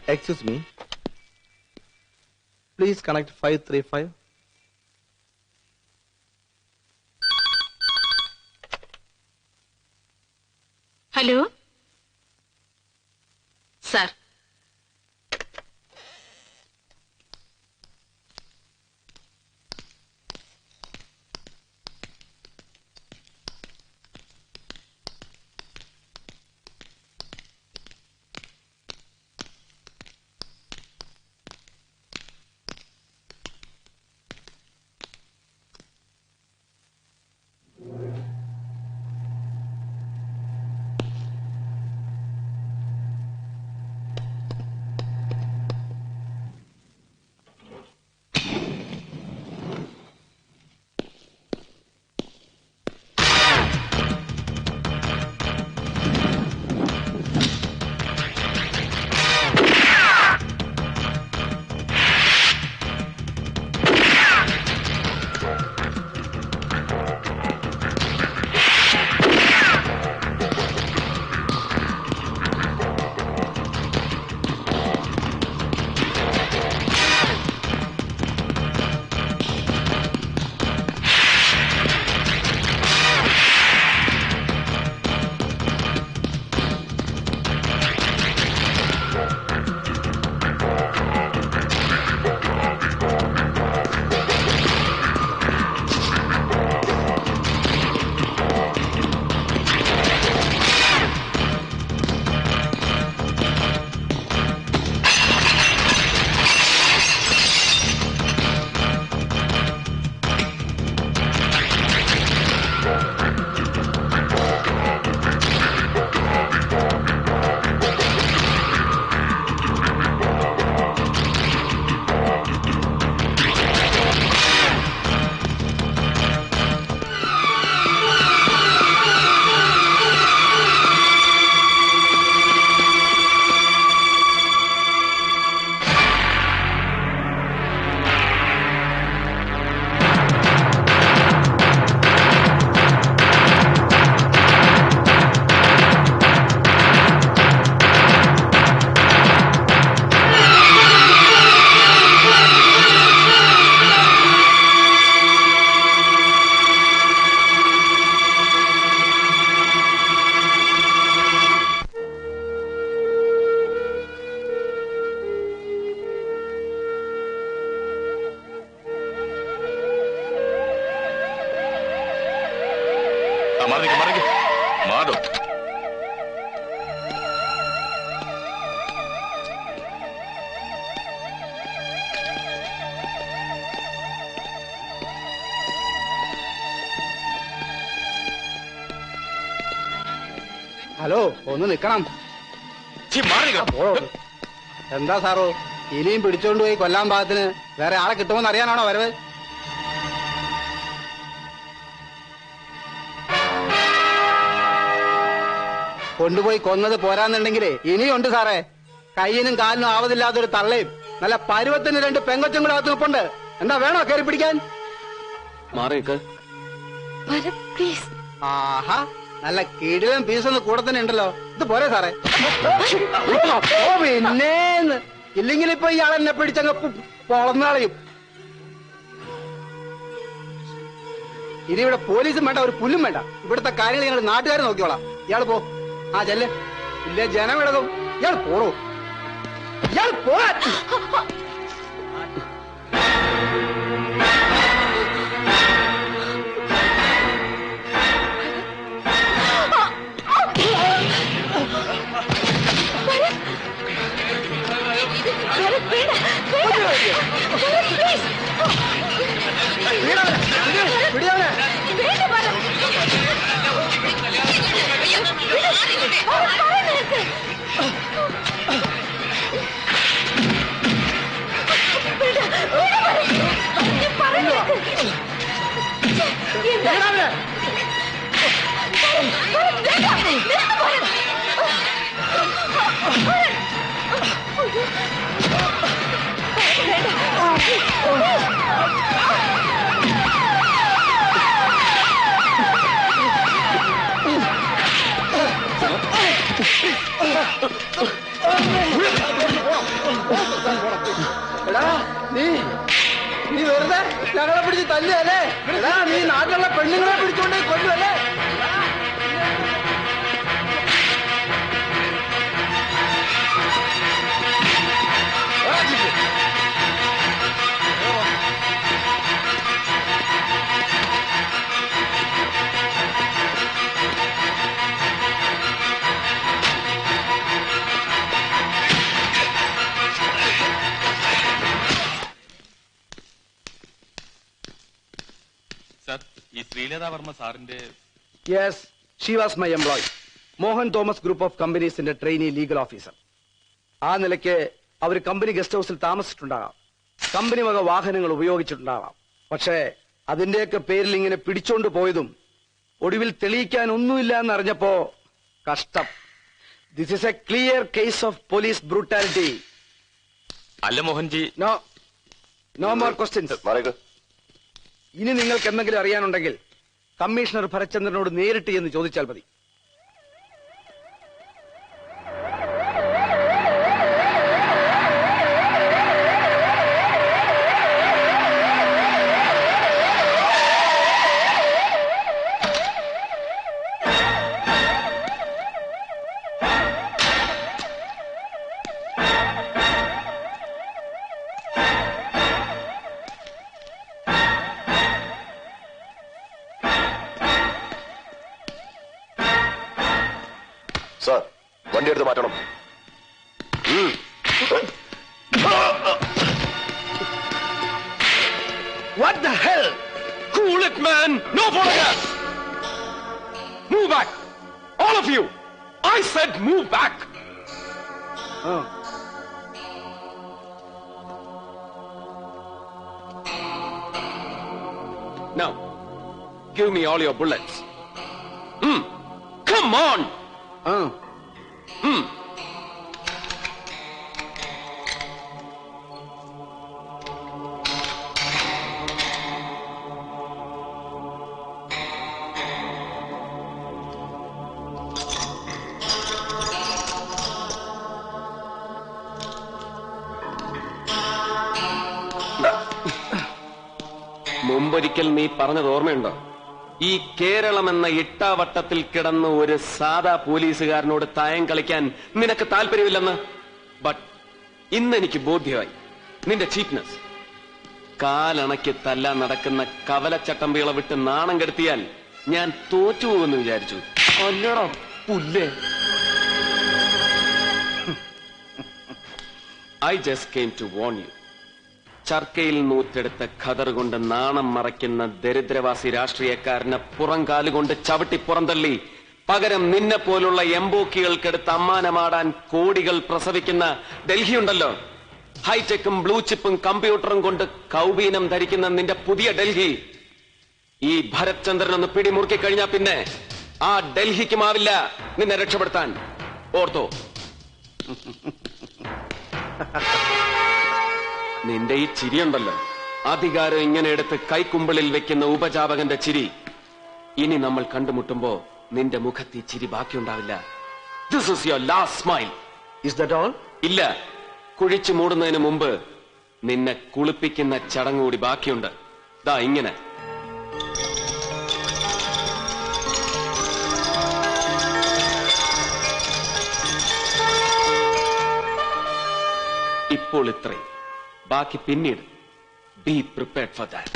Excuse me. Please connect 535. Hello? Sir. മാറോ. Hello, ഒന്ന് നിക്കണം. എന്താ സാറോ, ഇനിയും പിടിച്ചോണ്ടുപോയി കൊല്ലാൻ പാകത്തിന് വേറെ ആളെ കിട്ടുമെന്ന് അറിയാനാണോ വരവ്? കൊണ്ടുപോയി കൊന്നത് പോരാന്നുണ്ടെങ്കിലേ ഇനിയുണ്ട് സാറേ. കയ്യിനും കാലിനും ആവതില്ലാത്തൊരു തള്ളയും നല്ല പരുവത്തിന് 2 പെങ്കൊച്ചും കൂടെ അകത്ത് നിൽപ്പുണ്ട്. എന്താ വേണോ കയറി പിടിക്കാൻ? ആഹാ, നല്ല കിടിലം പീസൊന്ന് കൂടെ തന്നെ ഉണ്ടല്ലോ. ഇത് പോരെ സാറേ? ഓ പിന്നേന്ന്, ഇല്ലെങ്കിൽ ഇപ്പൊ ഇയാൾ എന്നെ പിടിച്ചങ്ങ് പൊളന്നാളയും. ഇനി ഇവിടെ പോലീസും വേണ്ട, ഒരു പുല്ലും വേണ്ട. ഇവിടുത്തെ കാര്യങ്ങൾ ഞങ്ങൾ നാട്ടുകാർ നോക്കിയോളാം. ഇയാൾ പോ. ആ ചെല്ല്, ഇല്ലേ ജനം ഇടകും. ഇയാൾ പോടോ, ഇയാൾ പോവാൻ. ഞങ്ങളെ പിടിച്ച് തല്ലല്ലേ? നീ നാട്ടിലുള്ള പെണ്ണുങ്ങളെ പിടിച്ചോണ്ട് കൊല്ലുവല്ലേ? ഈ ശ്രീലതാ വർമ്മ സാറിന്റെ yes, she was my employee. Mohan Thomas group of കമ്പനീസിന്റെ ട്രെയിനി ലീഗൽ ഓഫീസർ. ആ നിലയ്ക്ക് അവർ കമ്പനി ഗസ്റ്റ് ഹൌസിൽ താമസിച്ചിട്ടുണ്ടാകാം, കമ്പനി വക വാഹനങ്ങൾ ഉപയോഗിച്ചിട്ടുണ്ടാകാം. പക്ഷേ അതിന്റെയൊക്കെ പേരിൽ ഇങ്ങനെ പിടിച്ചോണ്ട് പോയതും ഒടുവിൽ തെളിയിക്കാൻ ഒന്നുമില്ല എന്നറിഞ്ഞപ്പോ കഷ്ടം. This is A clear case of police brutality. അല്ല മോഹൻജി, നോ മോർ ക്വസ്റ്റ്യൻസ്. ഇനി നിങ്ങൾക്ക് എന്തെങ്കിലും അറിയാനുണ്ടെങ്കിൽ കമ്മീഷണർ ഭരചന്ദ്രനോട് നേരിട്ട് എന്ന് ചോദിച്ചാൽ മതി. സാർ, വണ്ടി എടുത്ത് മാറ്റണം. What the hell? cool it man, no photographs. Move back, all of you. I said move back. Now give me all your bullets. Come on. മുമ്പൊരിക്കൽ നീ പറഞ്ഞത് ഓർമ്മയുണ്ടോ? ഈ കേരളം എന്ന ഇട്ടാവട്ടത്തിൽ കിടന്ന് ഒരു സാധാ പോലീസുകാരനോട് തായം കളിക്കാൻ നിനക്ക് താല്പര്യമില്ലെന്ന്. ബട്ട് ഇന്നെനിക്ക് ബോധ്യമായി നിന്റെ ചീപ്നെസ്. കാലണയ്ക്ക് തല്ലാൻ നടക്കുന്ന കവലച്ചട്ടമ്പികളെ വിട്ട് നാണം കെടുത്തിയാൽ ഞാൻ തോറ്റുപോകുമെന്ന് വിചാരിച്ചു. അല്ലടാ പുല്ലേ. I just came to warn you. ചർക്കയിൽ നൂറ്റെടുത്ത ഖദർ കൊണ്ട് നാണം മറയ്ക്കുന്ന ദരിദ്രവാസി രാഷ്ട്രീയക്കാരനെ പുറംകാലുകൊണ്ട് ചവിട്ടി പുറന്തള്ളി പകരം നിന്നെ പോലുള്ള എംബോക്കികൾക്കെടുത്ത് അമ്മാനമാടാൻ കോടികൾ പ്രസവിക്കുന്ന ഡൽഹിയുണ്ടല്ലോ, ഹൈടെക്കും ബ്ലൂ ചിപ്പും കമ്പ്യൂട്ടറും കൊണ്ട് കൗബീനം ധരിക്കുന്ന നിന്റെ പുതിയ ഡൽഹി, ഈ ഭരത്ചന്ദ്രൻ ഒന്ന് പിടിമുറുക്കി കഴിഞ്ഞാൽ പിന്നെ ആ ഡൽഹിക്കുമാവില്ല നിന്നെ രക്ഷപ്പെടുത്താൻ. ഓർത്തോ? നിന്റെ ഈ ചിരിയുണ്ടല്ലോ, അധികാരം ഇങ്ങനെ എടുത്ത് കൈക്കുമ്പിളിൽ വെക്കുന്ന ഉപജാപകന്റെ ചിരി. ഇനി നമ്മൾ കണ്ടുമുട്ടുമ്പോ നിന്റെ മുഖത്ത് ഈ ചിരി ബാക്കിയുണ്ടാവില്ല. This is your last smile. Is that all? ഇല്ല, കുഴിച്ചു മൂടുന്നതിന് മുമ്പ് നിന്നെ കുളിപ്പിക്കുന്ന ചടങ്ങ് കൂടി ബാക്കിയുണ്ട്. ദാ ഇങ്ങനെ. ഇപ്പോൾ ഇത്രയും, ബാക്കി പിന്നീട്. Be prepared for that.